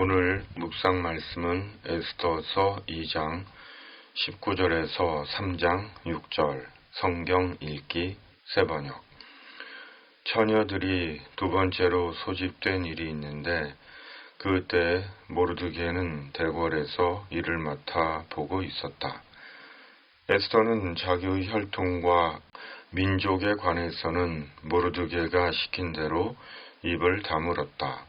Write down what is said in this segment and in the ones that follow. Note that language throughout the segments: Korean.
오늘 묵상 말씀은 에스더서 2장 19절에서 3장 6절 성경 읽기 새번역. 처녀들이 두 번째로 소집된 일이 있는데 그때 모르드게는 대궐에서 일을 맡아 보고 있었다. 에스더는 자기의 혈통과 민족에 관해서는 모르드게가 시킨 대로 입을 다물었다.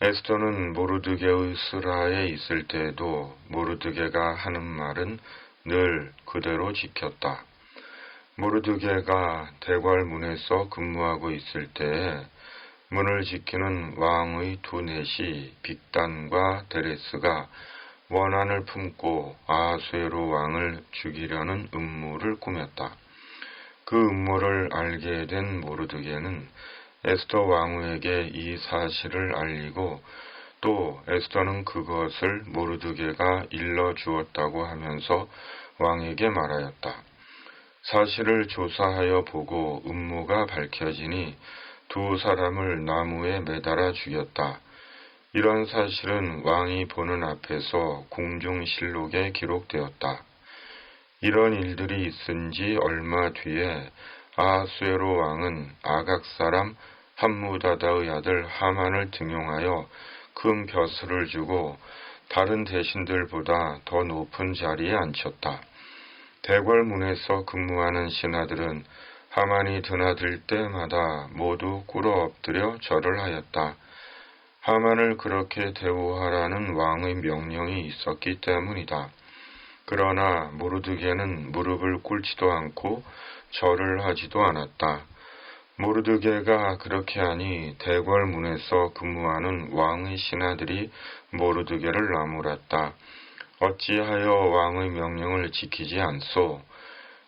에스더는 모르드게의 수라에 있을 때에도 모르드게가 하는 말은 늘 그대로 지켰다. 모르드게가 대궐 문에서 근무하고 있을 때에 문을 지키는 왕의 두 넷이 빅단과 데레스가 원한을 품고 아하수에로 왕을 죽이려는 음모를 꾸몄다. 그 음모를 알게 된 모르드게는 에스더 왕후에게 이 사실을 알리고 또 에스더는 그것을 모르드게가 일러주었다고 하면서 왕에게 말하였다. 사실을 조사하여 보고 음모가 밝혀지니 두 사람을 나무에 매달아 죽였다. 이런 사실은 왕이 보는 앞에서 궁중실록에 기록되었다. 이런 일들이 있은 지 얼마 뒤에 아하수에로 왕은 아각 사람 함무다다의 아들 하만을 등용하여 큰 벼슬을 주고 다른 대신들보다 더 높은 자리에 앉혔다. 대궐 문에서 근무하는 신하들은 하만이 드나들 때마다 모두 꿇어 엎드려 절을 하였다. 하만을 그렇게 대우하라는 왕의 명령이 있었기 때문이다. 그러나 모르드게는 무릎을 꿇지도 않고 절을 하지도 않았다. 모르드게가 그렇게 하니 대궐 문에서 근무하는 왕의 신하들이 모르드게를 나무랐다. 어찌하여 왕의 명령을 지키지 않소?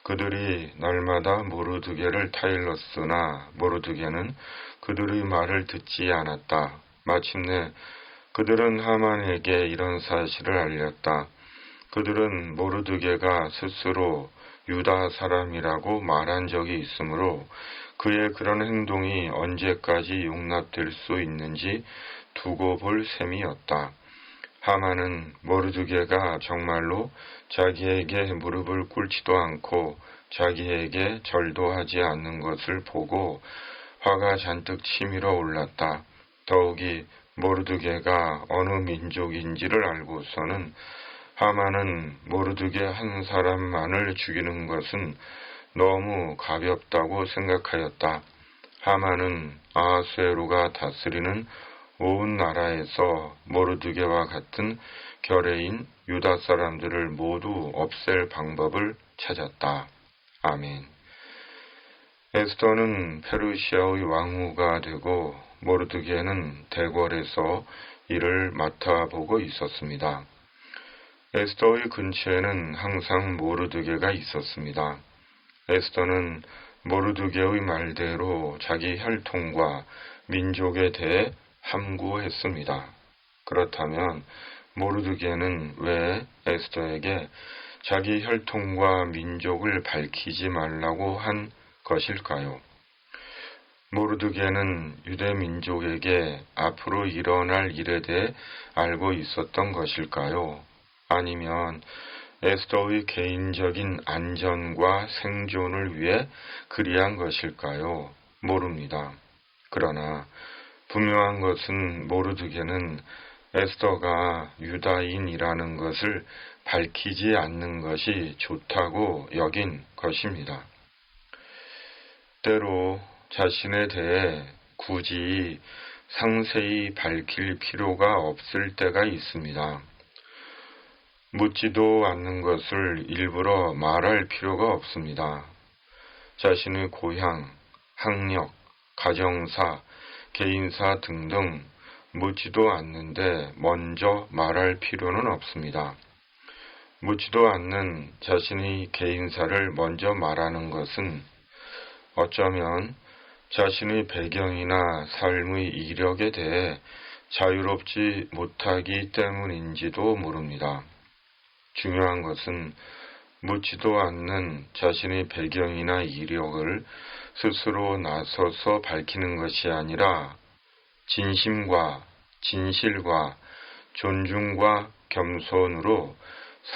그들이 날마다 모르드게를 타일렀으나 모르드게는 그들의 말을 듣지 않았다. 마침내 그들은 하만에게 이런 사실을 알렸다. 그들은 모르드게가 스스로 유다 사람이라고 말한 적이 있으므로 그의 그런 행동이 언제까지 용납될 수 있는지 두고 볼 셈이었다. 하만은 모르드게가 정말로 자기에게 무릎을 꿇지도 않고 자기에게 절도 하지 않는 것을 보고 화가 잔뜩 치밀어 올랐다. 더욱이 모르드게가 어느 민족인지를 알고서는 하만은 모르드게 한 사람만을 죽이는 것은 너무 가볍다고 생각하였다. 하만은 아하수에로가 다스리는 온 나라에서 모르드게와 같은 결의인 유다 사람들을 모두 없앨 방법을 찾았다. 아멘. 에스더는 페르시아의 왕후가 되고 모르드게는 대궐에서 일을 맡아보고 있었습니다. 에스더의 근처에는 항상 모르드게가 있었습니다. 에스더는 모르드게의 말대로 자기 혈통과 민족에 대해 함구했습니다. 그렇다면 모르드게는 왜 에스더에게 자기 혈통과 민족을 밝히지 말라고 한 것일까요? 모르드게는 유대 민족에게 앞으로 일어날 일에 대해 알고 있었던 것일까요? 아니면 에스더의 개인적인 안전과 생존을 위해 그리한 것일까요? 모릅니다. 그러나 분명한 것은 모르드게는 에스더가 유다인이라는 것을 밝히지 않는 것이 좋다고 여긴 것입니다. 때로 자신에 대해 굳이 상세히 밝힐 필요가 없을 때가 있습니다. 묻지도 않는 것을 일부러 말할 필요가 없습니다. 자신의 고향, 학력, 가정사, 개인사 등등 묻지도 않는데 먼저 말할 필요는 없습니다. 묻지도 않는 자신의 개인사를 먼저 말하는 것은 어쩌면 자신의 배경이나 삶의 이력에 대해 자유롭지 못하기 때문인지도 모릅니다. 중요한 것은 묻지도 않는 자신의 배경이나 이력을 스스로 나서서 밝히는 것이 아니라 진심과 진실과 존중과 겸손으로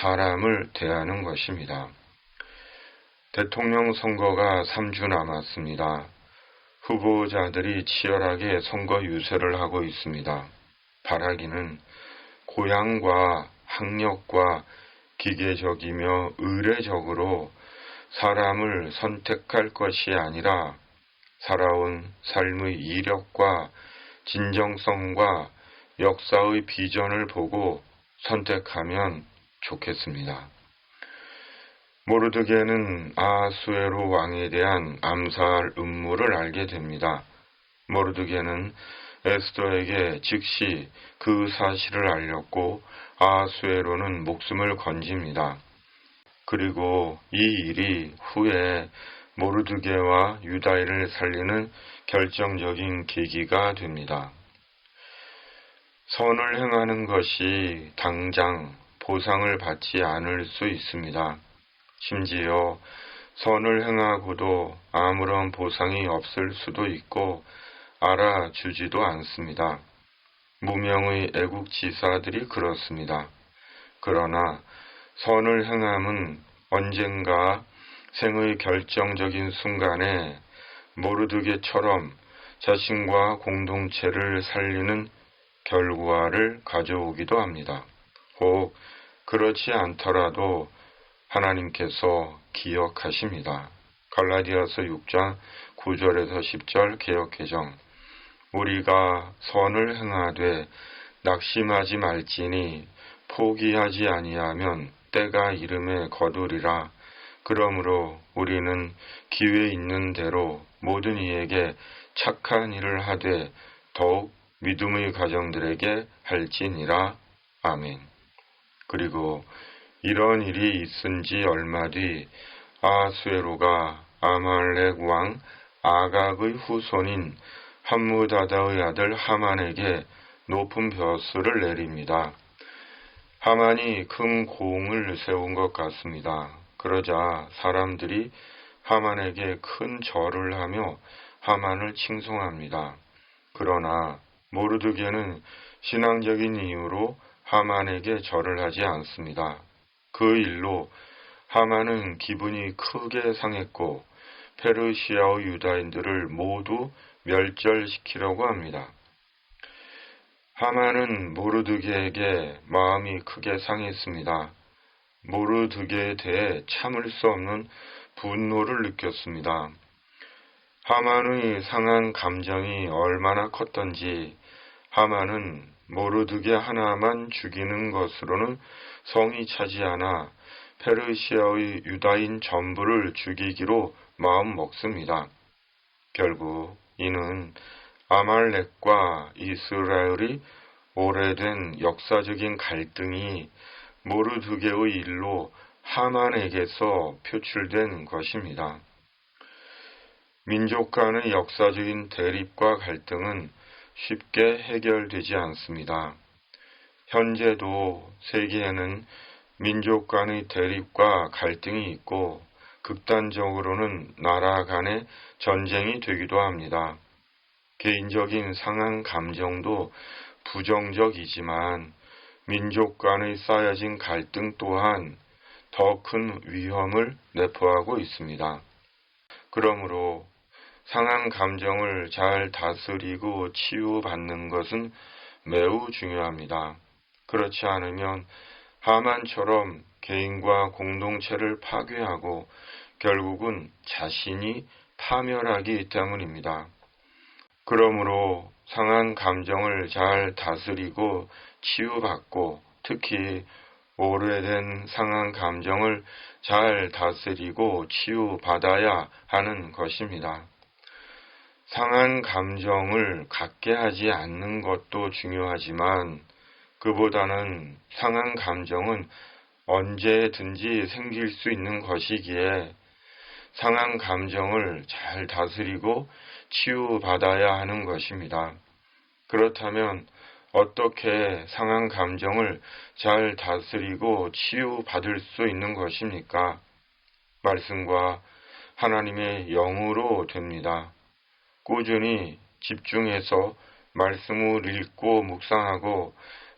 사람을 대하는 것입니다. 대통령 선거가 3주 남았습니다. 후보자들이 치열하게 선거 유세를 하고 있습니다. 바라기는 고향과 학력과 기계적이며 의례적으로 사람을 선택할 것이 아니라 살아온 삶의 이력과 진정성과 역사의 비전을 보고 선택하면 좋겠습니다. 모르드게는 아하수에로 왕에 대한 암살 음모를 알게 됩니다. 모르드게는 에스더에게 즉시 그 사실을 알렸고 아하수에로는 목숨을 건집니다. 그리고 이 일이 후에 모르드게와 유다인을 살리는 결정적인 계기가 됩니다. 선을 행하는 것이 당장 보상을 받지 않을 수 있습니다. 심지어 선을 행하고도 아무런 보상이 없을 수도 있고 알아주지도 않습니다. 무명의 애국지사들이 그렇습니다. 그러나 선을 행함은 언젠가 생의 결정적인 순간에 모르드게처럼 자신과 공동체를 살리는 결과를 가져오기도 합니다. 혹 그렇지 않더라도 하나님께서 기억하십니다. 갈라디아서 6장 9절에서 10절 개역개정. 우리가 선을 행하되 낙심하지 말지니 포기하지 아니하면 때가 이름에 거두리라. 그러므로 우리는 기회 있는 대로 모든 이에게 착한 일을 하되 더욱 믿음의 가정들에게 할지니라. 아멘. 그리고 이런 일이 있은 지 얼마 뒤 아하수에로가 아말렉 왕 아각의 후손인 함무다다의 아들 하만에게 높은 벼슬을 내립니다. 하만이 큰 공을 세운 것 같습니다. 그러자 사람들이 하만에게 큰 절을 하며 하만을 칭송합니다. 그러나 모르드게는 신앙적인 이유로 하만에게 절을 하지 않습니다. 그 일로 하만은 기분이 크게 상했고 페르시아의 유다인들을 모두 멸절시키려고 합니다. 하만은 모르드게에게 마음이 크게 상했습니다. 모르드게에 대해 참을 수 없는 분노를 느꼈습니다. 하만의 상한 감정이 얼마나 컸던지 하만은 모르드게 하나만 죽이는 것으로는 성이 차지 않아 페르시아의 유다인 전부를 죽이기로 마음 먹습니다. 결국 이는 아말렉과 이스라엘의 오래된 역사적인 갈등이 모르드게의 일로 하만에게서 표출된 것입니다. 민족 간의 역사적인 대립과 갈등은 쉽게 해결되지 않습니다. 현재도 세계에는 민족 간의 대립과 갈등이 있고 극단적으로는 나라 간의 전쟁이 되기도 합니다. 개인적인 상한 감정도 부정적이지만 민족 간의 쌓여진 갈등 또한 더 큰 위험을 내포하고 있습니다. 그러므로 상한 감정을 잘 다스리고 치유받는 것은 매우 중요합니다. 그렇지 않으면 하만처럼 개인과 공동체를 파괴하고 결국은 자신이 파멸하기 때문입니다. 그러므로 상한 감정을 잘 다스리고 치유받고 특히 오래된 상한 감정을 잘 다스리고 치유받아야 하는 것입니다. 상한 감정을 갖게 하지 않는 것도 중요하지만 그보다는 상한 감정은 언제든지 생길 수 있는 것이기에 상한 감정을 잘 다스리고 치유받아야 하는 것입니다. 그렇다면 어떻게 상한 감정을 잘 다스리고 치유받을 수 있는 것입니까? 말씀과 하나님의 영으로 됩니다. 꾸준히 집중해서 말씀을 읽고 묵상하고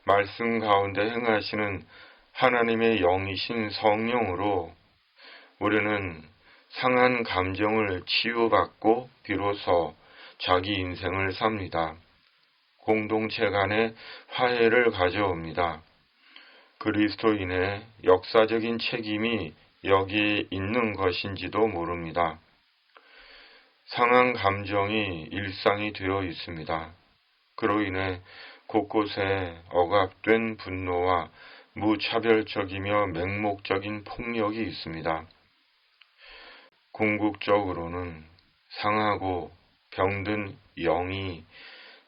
말씀 가운데 행하시는 하나님의 영이신 성령으로 우리는 상한 감정을 치유받고 비로소 자기 인생을 삽니다. 공동체 간의 화해를 가져옵니다. 그리스도인의 역사적인 책임이 여기에 있는 것인지도 모릅니다. 상한 감정이 일상이 되어 있습니다. 그로 인해 곳곳에 억압된 분노와 무차별적이며 맹목적인 폭력이 있습니다. 궁극적으로는 상하고 병든 영이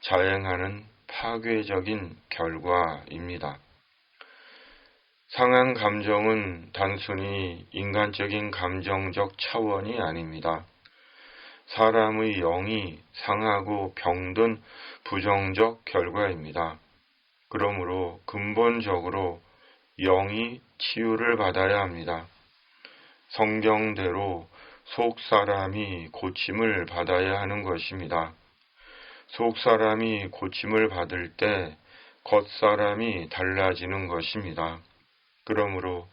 자행하는 파괴적인 결과입니다. 상한 감정은 단순히 인간적인 감정적 차원이 아닙니다. 사람의 영이 상하고 병든 부정적 결과입니다. 그러므로 근본적으로 영이 치유를 받아야 합니다. 성경대로 속사람이 고침을 받아야 하는 것입니다. 속사람이 고침을 받을 때 겉사람이 달라지는 것입니다. 그러므로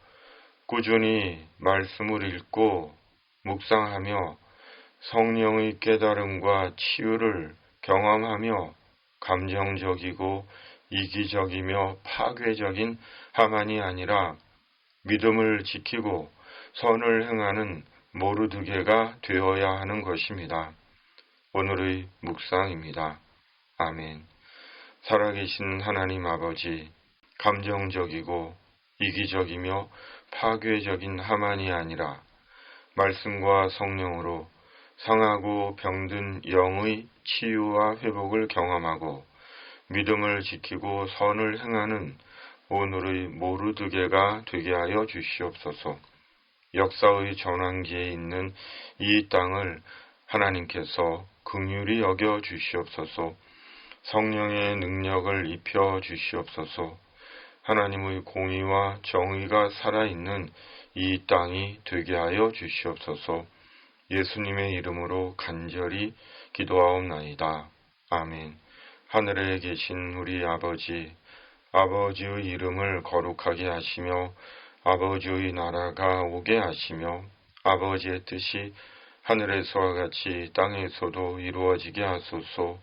꾸준히 말씀을 읽고 묵상하며 성령의 깨달음과 치유를 경험하며 감정적이고 이기적이며 파괴적인 하만이 아니라 믿음을 지키고 선을 행하는 모르드게가 되어야 하는 것입니다. 오늘의 묵상입니다. 아멘. 살아계신 하나님 아버지, 감정적이고 이기적이며 파괴적인 하만이 아니라 말씀과 성령으로 상하고 병든 영의 치유와 회복을 경험하고 믿음을 지키고 선을 행하는 오늘의 모르드게가 되게 하여 주시옵소서. 역사의 전환기에 있는 이 땅을 하나님께서 긍휼히 여겨 주시옵소서. 성령의 능력을 입혀 주시옵소서. 하나님의 공의와 정의가 살아있는 이 땅이 되게 하여 주시옵소서. 예수님의 이름으로 간절히 기도하옵나이다. 아멘. 하늘에 계신 우리 아버지, 아버지의 이름을 거룩하게 하시며 아버지의 나라가 오게 하시며 아버지의 뜻이 하늘에서와 같이 땅에서도 이루어지게 하소서.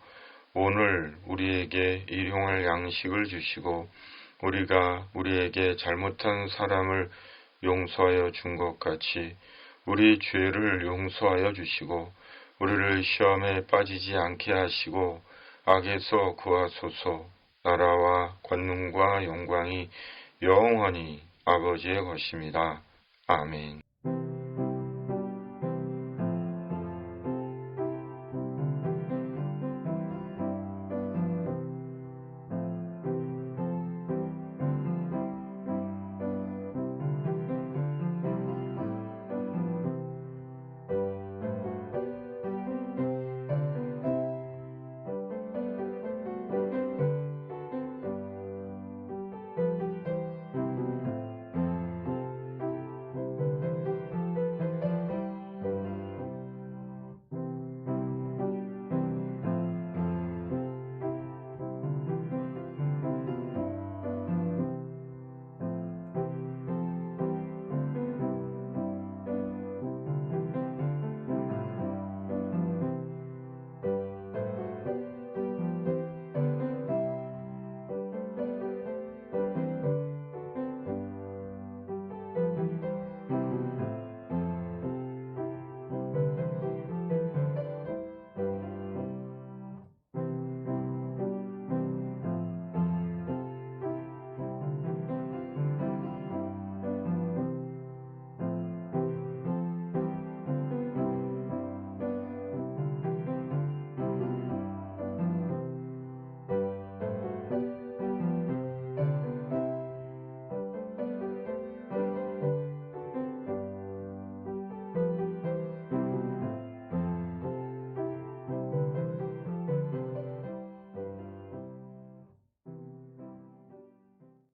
오늘 우리에게 일용할 양식을 주시고 우리가 우리에게 잘못한 사람을 용서하여 준 것 같이 우리 죄를 용서하여 주시고 우리를 시험에 빠지지 않게 하시고 악에서 구하소서. 나라와 권능과 영광이 영원히 아버지의 것입니다. 아멘.